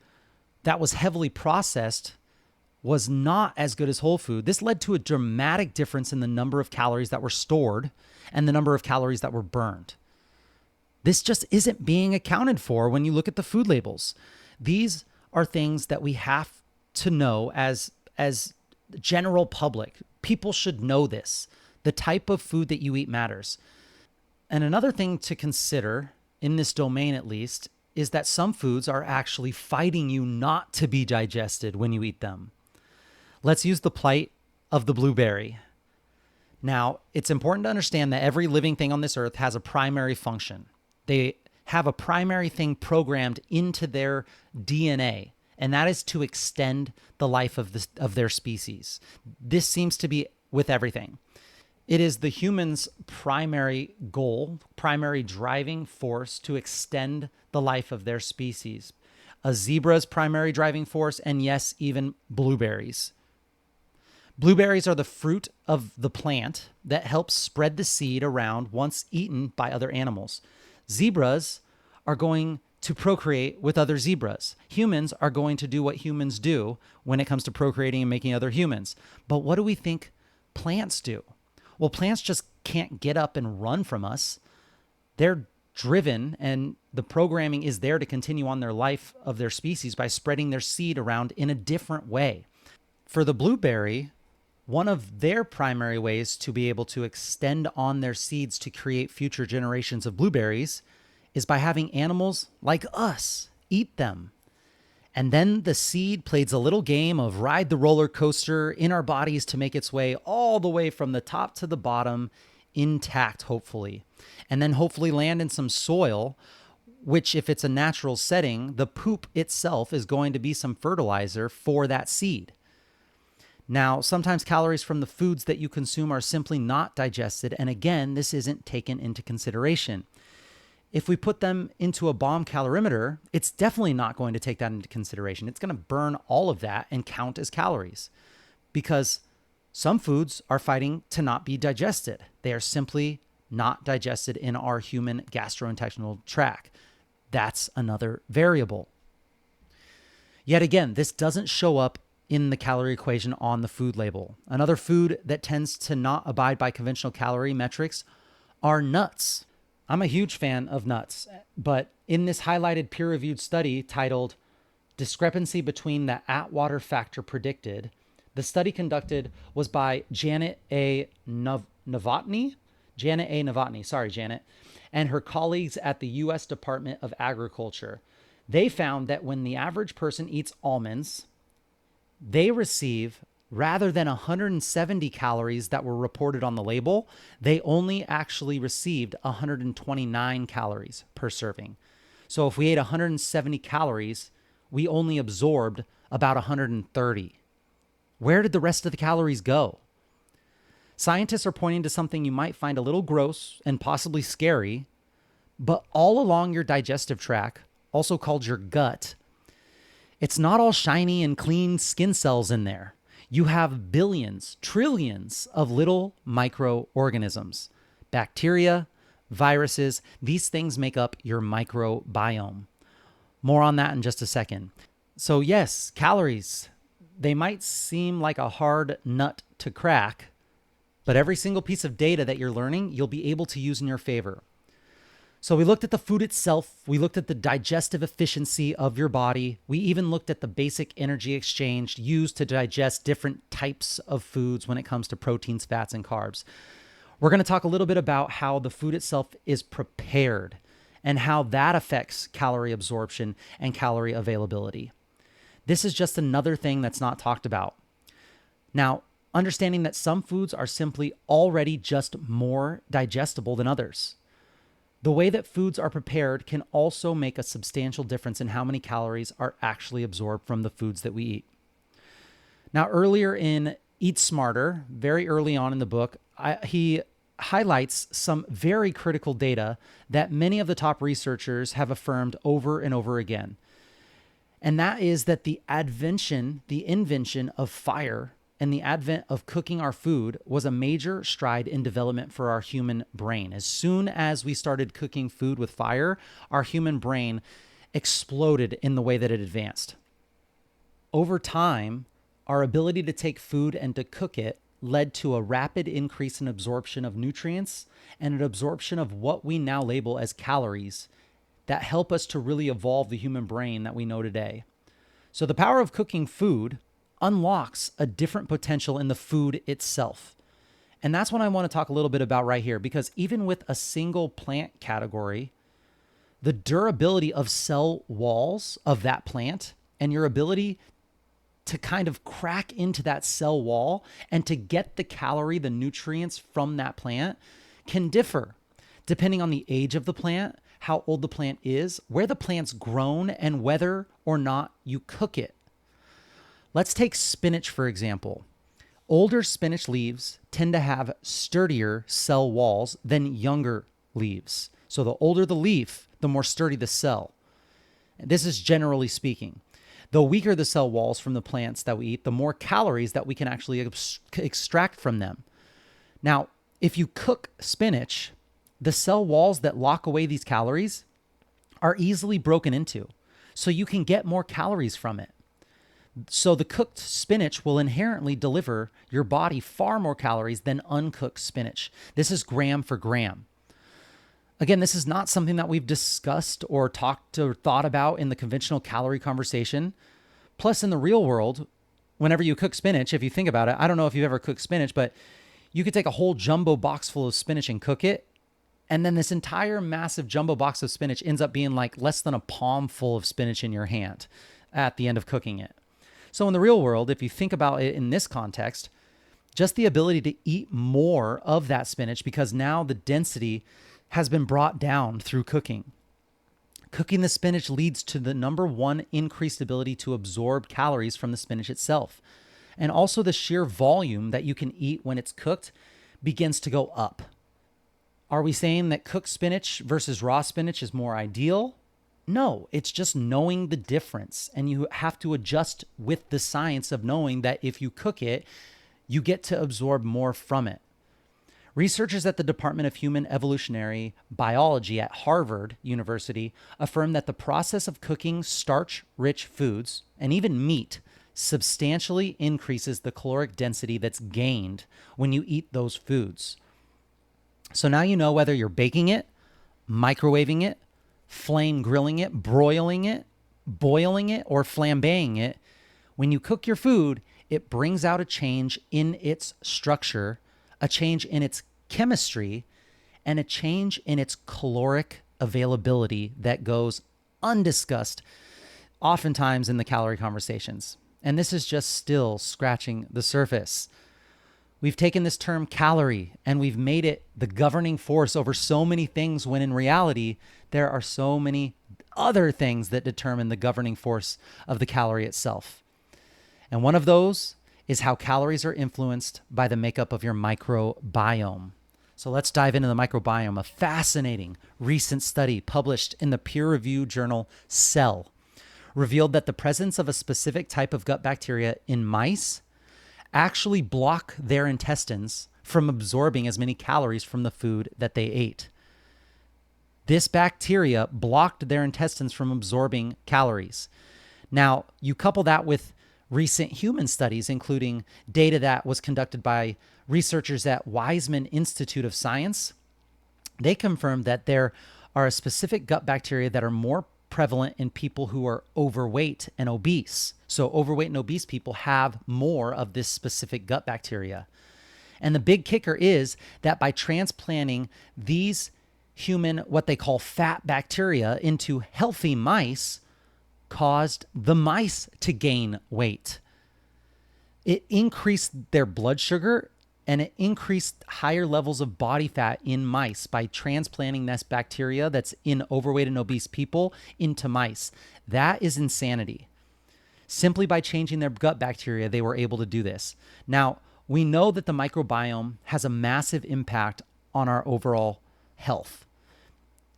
that was heavily processed was not as good as whole food, this led to a dramatic difference in the number of calories that were stored and the number of calories that were burned. This just isn't being accounted for when you look at the food labels. These are things that we have to know as general public. People should know this. The type of food that you eat matters. And another thing to consider, in this domain at least, is that some foods are actually fighting you not to be digested when you eat them. Let's use the plight of the blueberry. Now, it's important to understand that every living thing on this earth has a primary function. They have a primary thing programmed into their DNA, and that is to extend the life of their species. This seems to be with everything. It is the human's primary goal, primary driving force to extend the life of their species. A zebra's primary driving force, and yes, even blueberries. Blueberries are the fruit of the plant that helps spread the seed around once eaten by other animals. Zebras are going to procreate with other zebras. Humans are going to do what humans do when it comes to procreating and making other humans. But what do we think plants do? Well, plants just can't get up and run from us. They're driven, and the programming is there to continue on their life of their species by spreading their seed around in a different way. For the blueberry, one of their primary ways to be able to extend on their seeds to create future generations of blueberries is by having animals like us eat them. And then the seed plays a little game of ride the roller coaster in our bodies to make its way all the way from the top to the bottom, intact, hopefully. And then hopefully land in some soil, which, if it's a natural setting, the poop itself is going to be some fertilizer for that seed. Now, sometimes calories from the foods that you consume are simply not digested. And again, this isn't taken into consideration. If we put them into a bomb calorimeter, it's definitely not going to take that into consideration. It's going to burn all of that and count as calories, because some foods are fighting to not be digested. They are simply not digested in our human gastrointestinal tract. That's another variable. Yet again, this doesn't show up in the calorie equation on the food label. Another food that tends to not abide by conventional calorie metrics are nuts. I'm a huge fan of nuts, but in this highlighted peer-reviewed study titled Discrepancy Between the Atwater Factor Predicted, the study conducted was by Janet A. Novotny, sorry, Janet, and her colleagues at the U.S. Department of Agriculture. They found that when the average person eats almonds, they receive, rather than 170 calories that were reported on the label, they only actually received 129 calories per serving. So if we ate 170 calories, we only absorbed about 130. Where did the rest of the calories go? Scientists are pointing to something you might find a little gross and possibly scary, but all along your digestive tract, also called your gut, it's not all shiny and clean skin cells in there. You have billions, trillions of little microorganisms, bacteria, viruses. These things make up your microbiome. More on that in just a second. So yes, calories, they might seem like a hard nut to crack, but every single piece of data that you're learning, you'll be able to use in your favor. So we looked at the food itself. We looked at the digestive efficiency of your body. We even looked at the basic energy exchange used to digest different types of foods when it comes to proteins, fats, and carbs. We're going to talk a little bit about how the food itself is prepared and how that affects calorie absorption and calorie availability. This is just another thing that's not talked about. Now, understanding that some foods are simply already just more digestible than others. The way that foods are prepared can also make a substantial difference in how many calories are actually absorbed from the foods that we eat. Now, earlier in Eat Smarter, very early on in the book, he highlights some very critical data that many of the top researchers have affirmed over and over again. And that is that the invention of fire and the advent of cooking our food was a major stride in development for our human brain. As soon as we started cooking food with fire, our human brain exploded in the way that it advanced. Over time, our ability to take food and to cook it led to a rapid increase in absorption of nutrients and an absorption of what we now label as calories that help us to really evolve the human brain that we know today. So the power of cooking food unlocks a different potential in the food itself. And that's what I want to talk a little bit about right here, because even with a single plant category, the durability of cell walls of that plant and your ability to kind of crack into that cell wall and to get the calorie, the nutrients from that plant can differ depending on the age of the plant, how old the plant is, where the plant's grown, and whether or not you cook it. Let's take spinach, for example. Older spinach leaves tend to have sturdier cell walls than younger leaves. So the older the leaf, the more sturdy the cell. This is generally speaking. The weaker the cell walls from the plants that we eat, the more calories that we can actually extract from them. Now, if you cook spinach, the cell walls that lock away these calories are easily broken into, so you can get more calories from it. So the cooked spinach will inherently deliver your body far more calories than uncooked spinach. This is gram for gram. Again, this is not something that we've discussed or talked or thought about in the conventional calorie conversation. Plus, in the real world, whenever you cook spinach, if you think about it, I don't know if you've ever cooked spinach, but you could take a whole jumbo box full of spinach and cook it. And then this entire massive jumbo box of spinach ends up being like less than a palm full of spinach in your hand at the end of cooking it. So in the real world, if you think about it in this context, just the ability to eat more of that spinach, because now the density has been brought down through cooking. Cooking the spinach leads to the number one increased ability to absorb calories from the spinach itself. And also the sheer volume that you can eat when it's cooked begins to go up. Are we saying that cooked spinach versus raw spinach is more ideal? No, it's just knowing the difference. And you have to adjust with the science of knowing that if you cook it, you get to absorb more from it. Researchers at the Department of Human Evolutionary Biology at Harvard University affirm that the process of cooking starch-rich foods, and even meat, substantially increases the caloric density that's gained when you eat those foods. So now you know whether you're baking it, microwaving it, flame grilling it, broiling it, boiling it, or flambeing it. When you cook your food, it brings out a change in its structure, a change in its chemistry, and a change in its caloric availability that goes undiscussed oftentimes in the calorie conversations. And this is just still scratching the surface. We've taken this term calorie and we've made it the governing force over so many things, when in reality, there are so many other things that determine the governing force of the calorie itself. And one of those is how calories are influenced by the makeup of your microbiome. So let's dive into the microbiome. A fascinating recent study published in the peer-reviewed journal Cell revealed that the presence of a specific type of gut bacteria in mice actually block their intestines from absorbing as many calories from the food that they ate. This bacteria blocked their intestines from absorbing calories. Now, you couple that with recent human studies, including data that was conducted by researchers at Weizmann Institute of Science. They confirmed that there are a specific gut bacteria that are more prevalent in people who are overweight and obese. So overweight and obese people have more of this specific gut bacteria. And the big kicker is that by transplanting these human, what they call fat bacteria, into healthy mice, caused the mice to gain weight. It increased their blood sugar and it increased higher levels of body fat in mice by transplanting this bacteria that's in overweight and obese people into mice. That is insanity. Simply by changing their gut bacteria, they were able to do this. Now, we know that the microbiome has a massive impact on our overall health.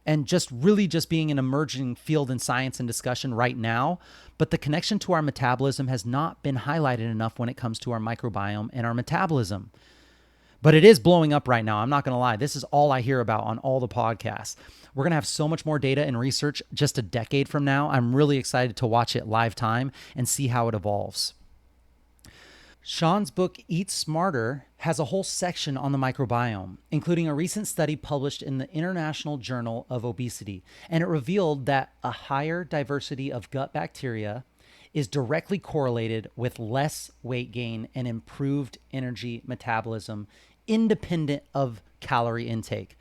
And just being an emerging field in science and discussion right now, but the connection to our metabolism has not been highlighted enough when it comes to our microbiome and our metabolism. But it is blowing up right now. I'm not going to lie. This is all I hear about on all the podcasts. We're going to have so much more data and research just a decade from now. I'm really excited to watch it live time and see how it evolves. Shawn's book, Eat Smarter, has a whole section on the microbiome, including a recent study published in the International Journal of Obesity. And it revealed that a higher diversity of gut bacteria is directly correlated with less weight gain and improved energy metabolism, independent of calorie intake.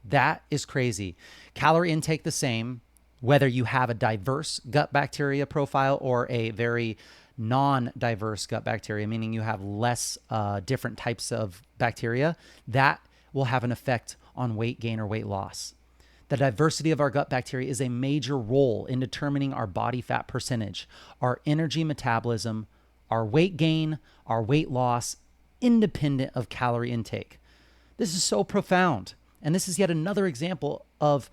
That is crazy. Calorie intake the same, whether you have a diverse gut bacteria profile or a very non-diverse gut bacteria, meaning you have less different types of bacteria, that will have an effect on weight gain or weight loss. The diversity of our gut bacteria is a major role in determining our body fat percentage, our energy metabolism, our weight gain, our weight loss, independent of calorie intake. This is so profound. And this is yet another example of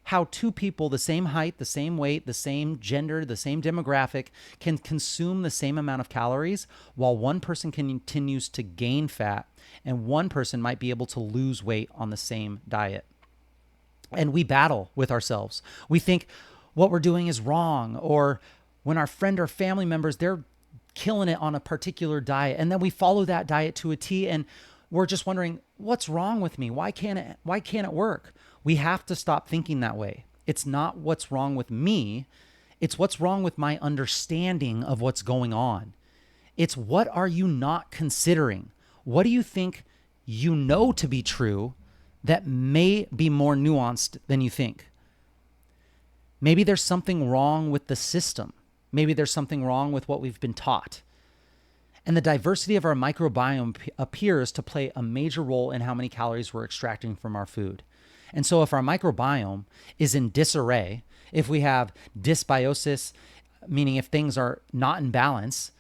how two people, the same height, the same weight, the same gender, the same demographic, can consume the same amount of calories while one person continues to gain fat and one person might be able to lose weight on the same diet. And we battle with ourselves. We think what we're doing is wrong, or when our friend or family members, they're killing it on a particular diet, and then we follow that diet to a T, and we're just wondering, what's wrong with me? Why can't it work? We have to stop thinking that way. It's not what's wrong with me. It's what's wrong with my understanding of what's going on. It's what are you not considering? What do you think you know to be true that may be more nuanced than you think? Maybe there's something wrong with the system. Maybe there's something wrong with what we've been taught. And the diversity of our microbiome appears to play a major role in how many calories we're extracting from our food. And so if our microbiome is in disarray, if we have dysbiosis, meaning if things are not in balance,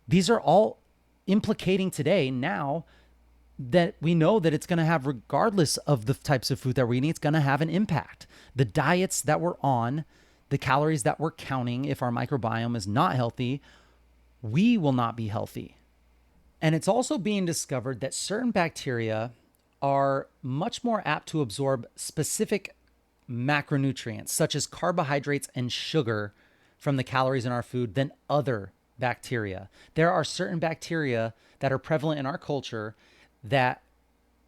these are all implicating today now that we know that it's going to have, regardless of the types of food that we're eating, it's going to have an impact. The diets that we're on, the calories that we're counting, if our microbiome is not healthy, we will not be healthy. And it's also being discovered that certain bacteria are much more apt to absorb specific macronutrients, such as carbohydrates and sugar from the calories in our food, than other bacteria. There are certain bacteria that are prevalent in our culture that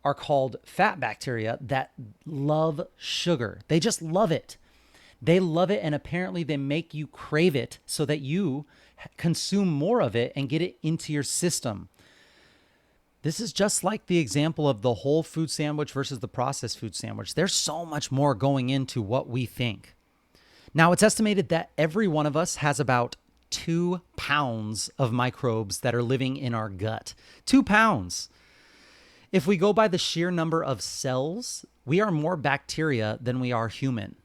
are called fat bacteria that love sugar. They just love it. They love it, and apparently they make you crave it so that you consume more of it and get it into your system. This is just like the example of the whole food sandwich versus the processed food sandwich. There's so much more going into what we think. Now, it's estimated that every one of us has about 2 pounds of microbes that are living in our gut. 2 pounds. If we go by the sheer number of cells, we are more bacteria than we are human.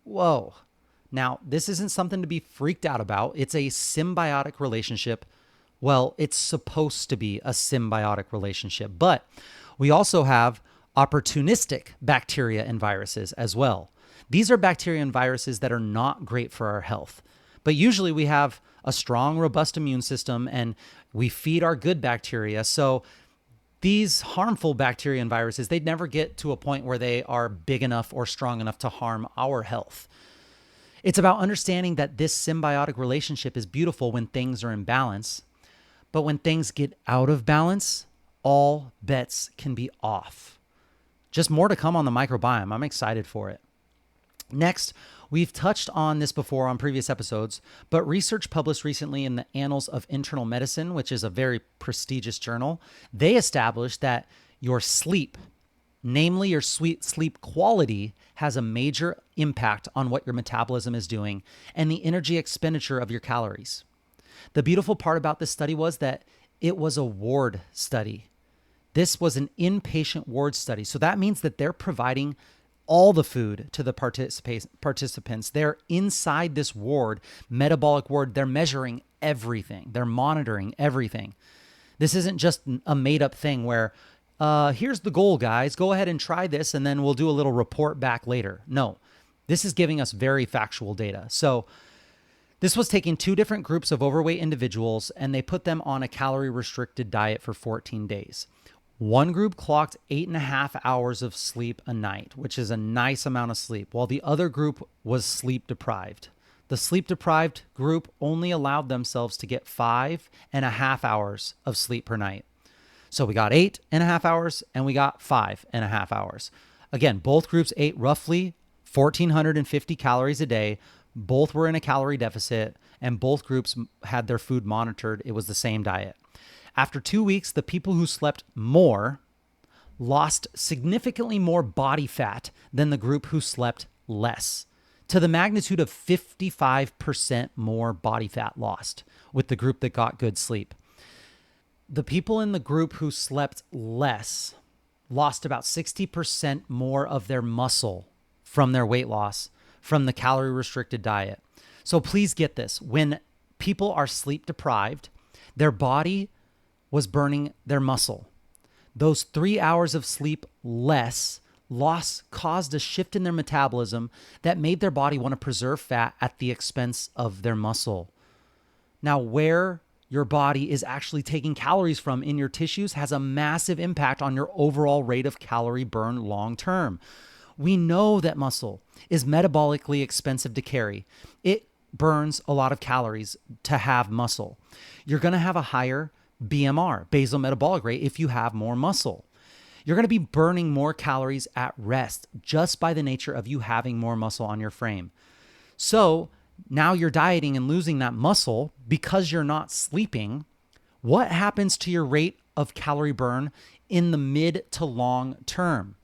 Whoa. Now, this isn't something to be freaked out about. It's a symbiotic relationship. Well, it's supposed to be a symbiotic relationship, but we also have opportunistic bacteria and viruses as well. These are bacteria and viruses that are not great for our health, but usually we have a strong, robust immune system and we feed our good bacteria. So these harmful bacteria and viruses, they'd never get to a point where they are big enough or strong enough to harm our health. It's about understanding that this symbiotic relationship is beautiful when things are in balance, but when things get out of balance, all bets can be off. Just more to come on the microbiome. I'm excited for it. Next, we've touched on this before on previous episodes, but research published recently in the Annals of Internal Medicine, which is a very prestigious journal, they established that your sleep, namely your sleep quality, has a major impact on what your metabolism is doing and the energy expenditure of your calories. The beautiful part about this study was that it was a ward study. This was an inpatient ward study. So that means that they're providing all the food to the participants. They're inside this ward, metabolic ward. They're measuring everything. They're monitoring everything. This isn't just a made up thing where, here's the goal, guys. Go ahead and try this, and then we'll do a little report back later. No, this is giving us very factual data. So this was taking 2 different groups of overweight individuals, and they put them on a calorie-restricted diet for 14 days. One group clocked 8.5 hours of sleep a night, which is a nice amount of sleep, while the other group was sleep deprived. The sleep deprived group only allowed themselves to get 5.5 hours of sleep per night. So we got 8.5 hours and we got 5.5 hours. Again, both groups ate roughly 1,450 calories a day. Both were in a calorie deficit, and both groups had their food monitored. It was the same diet. After 2 weeks, the people who slept more lost significantly more body fat than the group who slept less, to the magnitude of 55% more body fat lost with the group that got good sleep. The people in the group who slept less lost about 60% more of their muscle from their weight loss, from the calorie restricted diet. So please get this. When people are sleep deprived, their body was burning their muscle. Those 3 hours of sleep loss caused a shift in their metabolism that made their body want to preserve fat at the expense of their muscle. Now, where your body is actually taking calories from in your tissues has a massive impact on your overall rate of calorie burn long term. We know that muscle is metabolically expensive to carry. It burns a lot of calories to have muscle. You're going to have a higher BMR, basal metabolic rate, if you have more muscle. You're going to be burning more calories at rest just by the nature of you having more muscle on your frame. So now you're dieting and losing that muscle because you're not sleeping. What happens to your rate of calorie burn in the mid to long term?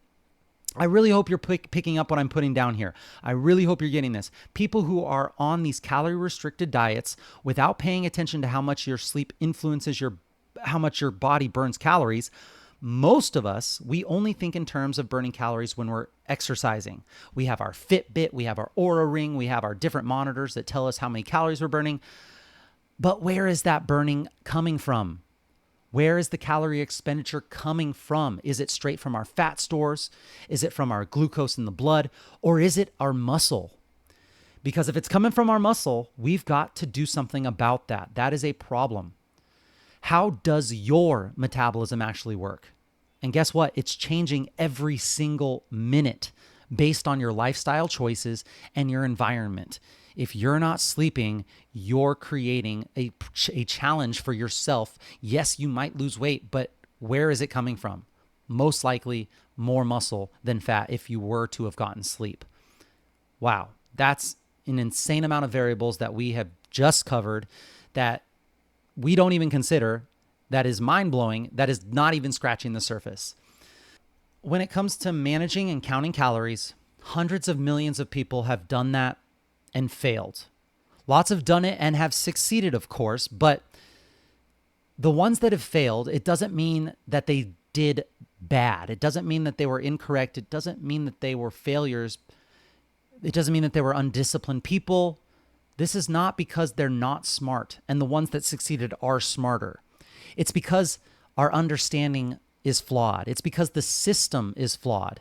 I really hope you're picking up what I'm putting down here. I really hope you're getting this. People who are on these calorie restricted diets without paying attention to how much your sleep influences how much your body burns calories. Most of us, we only think in terms of burning calories when we're exercising. We have our Fitbit, we have our Oura Ring, we have our different monitors that tell us how many calories we're burning. But where is that burning coming from? Where is the calorie expenditure coming from? Is it straight from our fat stores? Is it from our glucose in the blood? Or is it our muscle? Because if it's coming from our muscle, we've got to do something about that. That is a problem. How does your metabolism actually work? And guess what? It's changing every single minute based on your lifestyle choices and your environment. If you're not sleeping, you're creating a challenge for yourself. Yes, you might lose weight, but where is it coming from? Most likely more muscle than fat if you were to have gotten sleep. Wow, that's an insane amount of variables that we have just covered that we don't even consider, that is mind-blowing, that is not even scratching the surface. When it comes to managing and counting calories, hundreds of millions of people have done that and failed. Lots have done it and have succeeded, of course, but the ones that have failed, it doesn't mean that they did bad. It doesn't mean that they were incorrect. It doesn't mean that they were failures. It doesn't mean that they were undisciplined people. This is not because they're not smart and the ones that succeeded are smarter. It's because our understanding is flawed. It's because the system is flawed.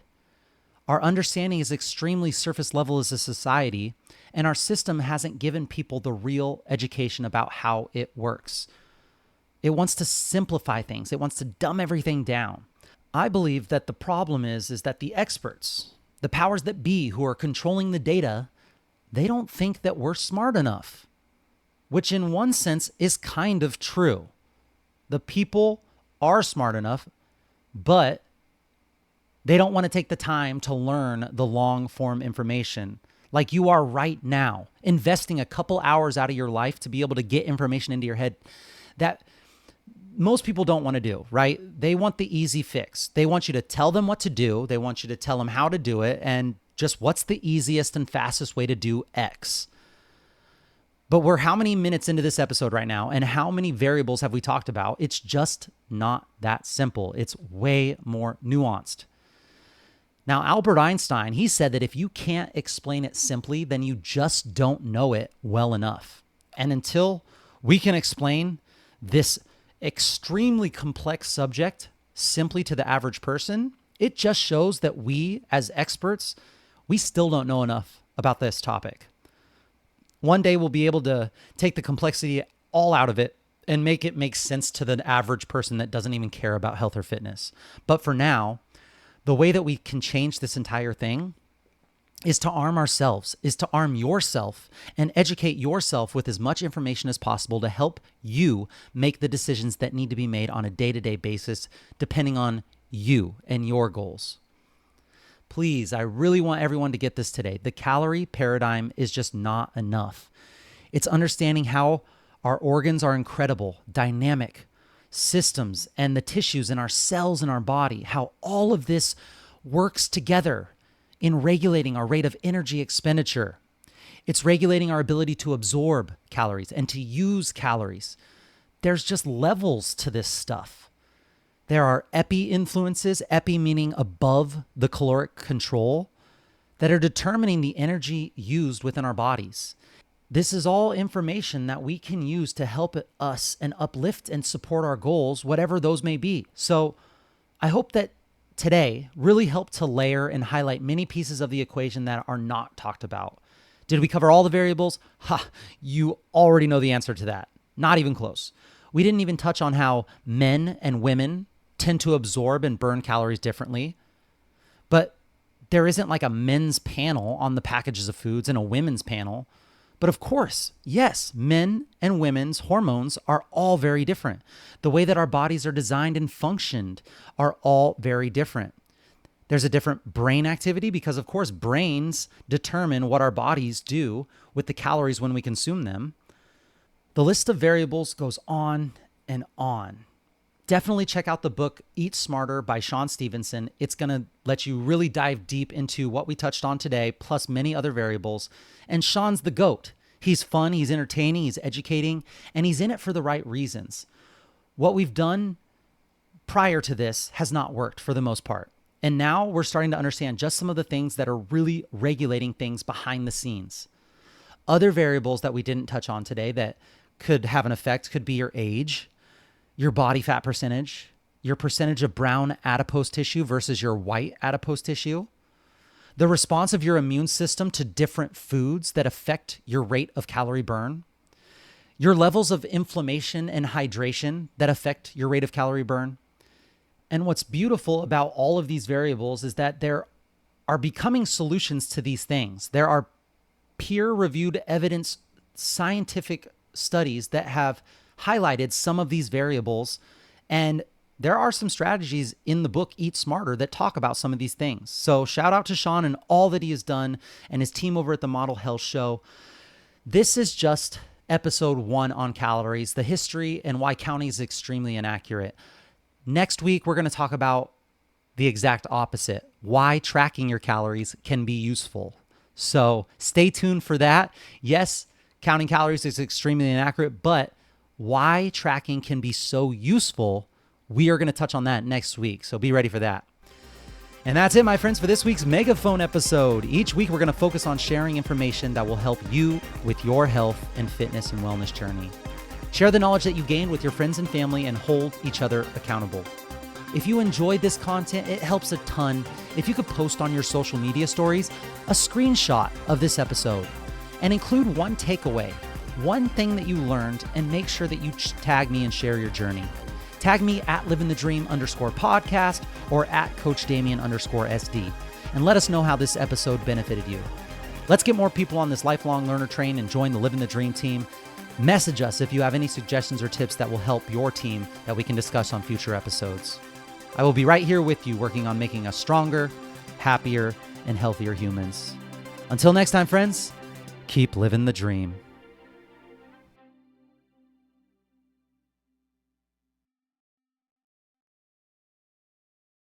Our understanding is extremely surface level as a society, and our system hasn't given people the real education about how it works. It wants to simplify things. It wants to dumb everything down. I believe that the problem is that the experts, the powers that be who are controlling the data, they don't think that we're smart enough, which in one sense is kind of true. The people are smart enough, but they don't want to take the time to learn the long form information like you are right now, investing a couple hours out of your life to be able to get information into your head that most people don't want to do, right? They want the easy fix. They want you to tell them what to do. They want you to tell them how to do it and just what's the easiest and fastest way to do X. But we're how many minutes into this episode right now, and how many variables have we talked about? It's just not that simple. It's way more nuanced. Now, Albert Einstein, he said that if you can't explain it simply, then you just don't know it well enough. And until we can explain this extremely complex subject simply to the average person, it just shows that we as experts, we still don't know enough about this topic. One day we'll be able to take the complexity all out of it and make it make sense to the average person that doesn't even care about health or fitness. But for now, the way that we can change this entire thing is to arm ourselves, is to arm yourself and educate yourself with as much information as possible to help you make the decisions that need to be made on a day-to-day basis, depending on you and your goals. Please, I really want everyone to get this today. The calorie paradigm is just not enough. It's understanding how our organs are incredible, dynamic systems, and the tissues in our cells in our body, how all of this works together in regulating our rate of energy expenditure. It's regulating our ability to absorb calories and to use calories. There's just levels to this stuff. There are epi influences, epi meaning above the caloric control, that are determining the energy used within our bodies. This is all information that we can use to help us and uplift and support our goals, whatever those may be. So I hope that today really helped to layer and highlight many pieces of the equation that are not talked about. Did we cover all the variables? You already know the answer to that. Not even close. We didn't even touch on how men and women tend to absorb and burn calories differently. But there isn't like a men's panel on the packages of foods and a women's panel. But of course, yes, men and women's hormones are all very different. The way that our bodies are designed and functioned are all very different. There's a different brain activity because, of course, brains determine what our bodies do with the calories when we consume them. The list of variables goes on and on. Definitely check out the book Eat Smarter by Shawn Stevenson. It's going to let you really dive deep into what we touched on today, plus many other variables. And Shawn's the GOAT. He's fun, he's entertaining, he's educating, and he's in it for the right reasons. What we've done prior to this has not worked for the most part. And now we're starting to understand just some of the things that are really regulating things behind the scenes. Other variables that we didn't touch on today that could have an effect could be your age, your body fat percentage, your percentage of brown adipose tissue versus your white adipose tissue, the response of your immune system to different foods that affect your rate of calorie burn, your levels of inflammation and hydration that affect your rate of calorie burn. And what's beautiful about all of these variables is that there are becoming solutions to these things. There are peer-reviewed evidence scientific studies that have highlighted some of these variables, and there are some strategies in the book Eat Smarter that talk about some of these things. So shout out to Shawn and all that he has done and his team over at the Model Health Show. This is just episode 1 on calories, the history and why counting is extremely inaccurate. Next week, we're going to talk about the exact opposite, why tracking your calories can be useful. So stay tuned for that. Yes, counting calories is extremely inaccurate, but why tracking can be so useful, we are going to touch on that next week. So be ready for that. And that's it, my friends, for this week's Megaphone episode. Each week, we're going to focus on sharing information that will help you with your health and fitness and wellness journey. Share the knowledge that you gained with your friends and family and hold each other accountable. If you enjoyed this content, it helps a ton if you could post on your social media stories a screenshot of this episode and include one takeaway, one thing that you learned, and make sure that you tag me and share your journey. Tag me at Livin the Dream _podcast or at Coach Damien _SD and let us know how this episode benefited you. Let's get more people on this lifelong learner train and join the Livin the Dream team. Message us if you have any suggestions or tips that will help your team that we can discuss on future episodes. I will be right here with you working on making us stronger, happier, and healthier humans. Until next time, friends, keep living the dream.